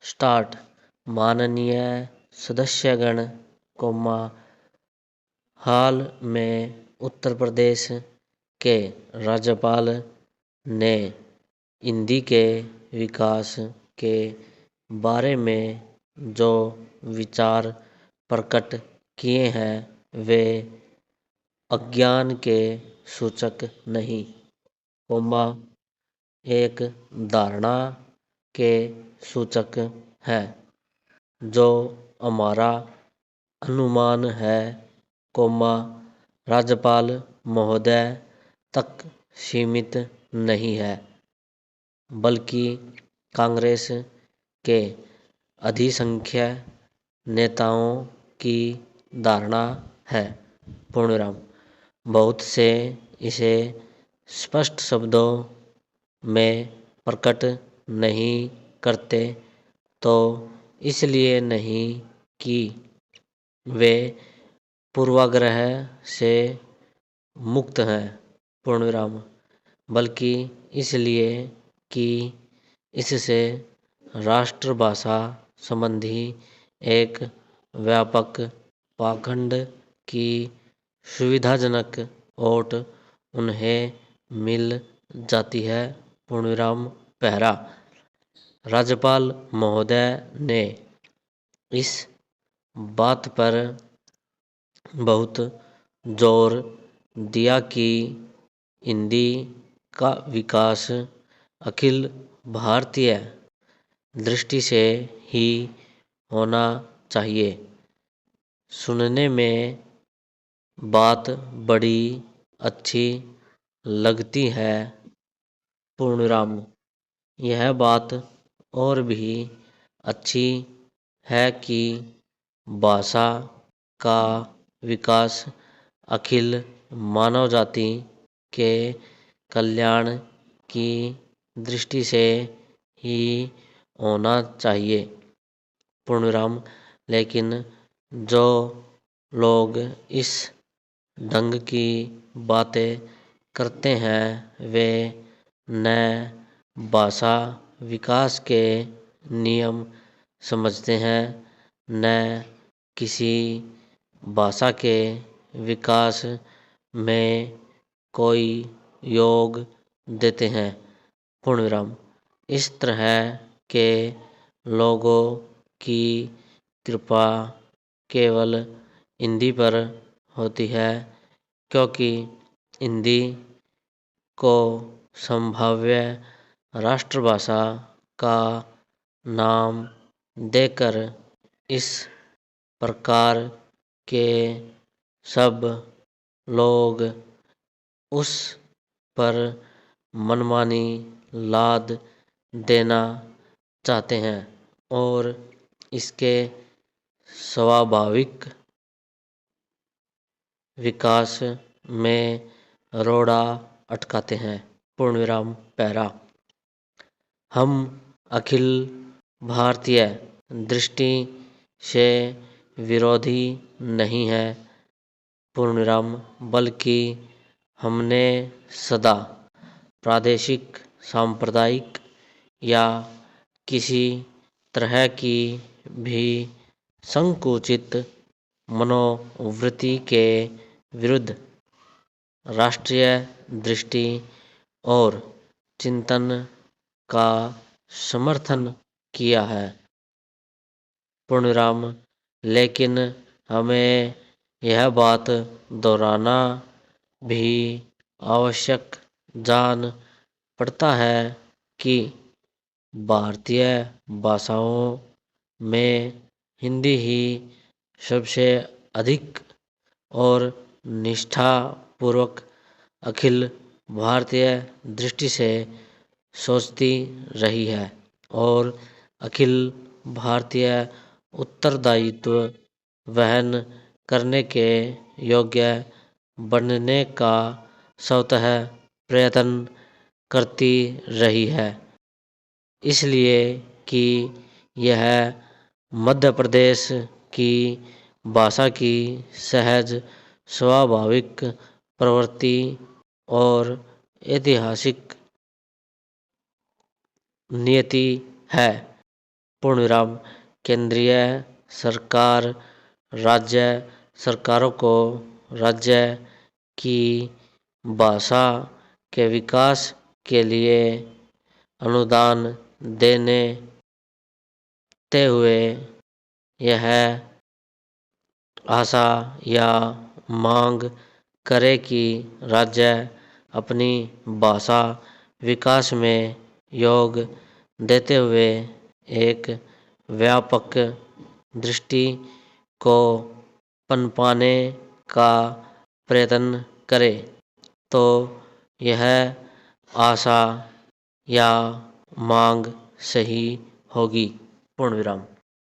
Start. माननीय सदस्यगण, हाल में उत्तर प्रदेश के राज्यपाल ने हिंदी के विकास के बारे में जो विचार प्रकट किए हैं वे अज्ञान के सूचक नहीं, एक धारणा के सूचक है जो हमारा अनुमान है, राज्यपाल महोदय तक सीमित नहीं है, बल्कि कांग्रेस के अधिसंख्यक नेताओं की धारणा है। पूर्णविराम। बहुत से इसे स्पष्ट शब्दों में प्रकट नहीं करते, तो इसलिए नहीं कि वे पूर्वाग्रह से मुक्त हैं, पूर्णविराम, बल्कि इसलिए कि इससे राष्ट्रभाषा संबंधी एक व्यापक पाखंड की सुविधाजनक ओट उन्हें मिल जाती है। पूर्णविराम पहरा। राज्यपाल महोदय ने इस बात पर बहुत जोर दिया कि हिंदी का विकास अखिल भारतीय दृष्टि से ही होना चाहिए। सुनने में बात बड़ी अच्छी लगती है, पूर्णविराम, यह बात और भी अच्छी है कि भाषा का विकास अखिल मानव जाति के कल्याण की दृष्टि से ही होना चाहिए, पूर्णविराम, लेकिन जो लोग इस ढंग की बातें करते हैं वे न भाषा विकास के नियम समझते हैं, न किसी भाषा के विकास में कोई योग देते हैं, पूर्णविराम। इस तरह के लोगों की कृपा केवल हिंदी पर होती है, क्योंकि हिंदी को संभाव्य राष्ट्रभाषा का नाम देकर इस प्रकार के सब लोग उस पर मनमानी लाद देना चाहते हैं और इसके स्वाभाविक विकास में रोड़ा अटकाते हैं, पूर्णविराम पहरा। हम अखिल भारतीय दृष्टि से विरोधी नहीं है, पूर्णविराम, बल्कि हमने सदा प्रादेशिक, सांप्रदायिक या किसी तरह की भी संकुचित मनोवृत्ति के विरुद्ध राष्ट्रीय दृष्टि और चिंतन का समर्थन किया है, पूर्णविराम, लेकिन हमें यह बात दोहराना भी आवश्यक जान पड़ता है कि भारतीय भाषाओं में हिंदी ही सबसे अधिक और निष्ठापूर्वक अखिल भारतीय दृष्टि से सोचती रही है और अखिल भारतीय उत्तरदायित्व वहन करने के योग्य बनने का स्वतः प्रयत्न करती रही है, इसलिए कि यह मध्य प्रदेश की भाषा की सहज स्वाभाविक प्रवृत्ति और ऐतिहासिक नियति है। पूर्ण विराम। केंद्रीय सरकार राज्य सरकारों को राज्य की भाषा के विकास के लिए अनुदान देते हुए यह आशा या मांग करे कि राज्य अपनी भाषा विकास में योग देते हुए एक व्यापक दृष्टि को पनपाने का प्रयत्न करे, तो यह आशा या मांग सही होगी। पूर्ण विराम।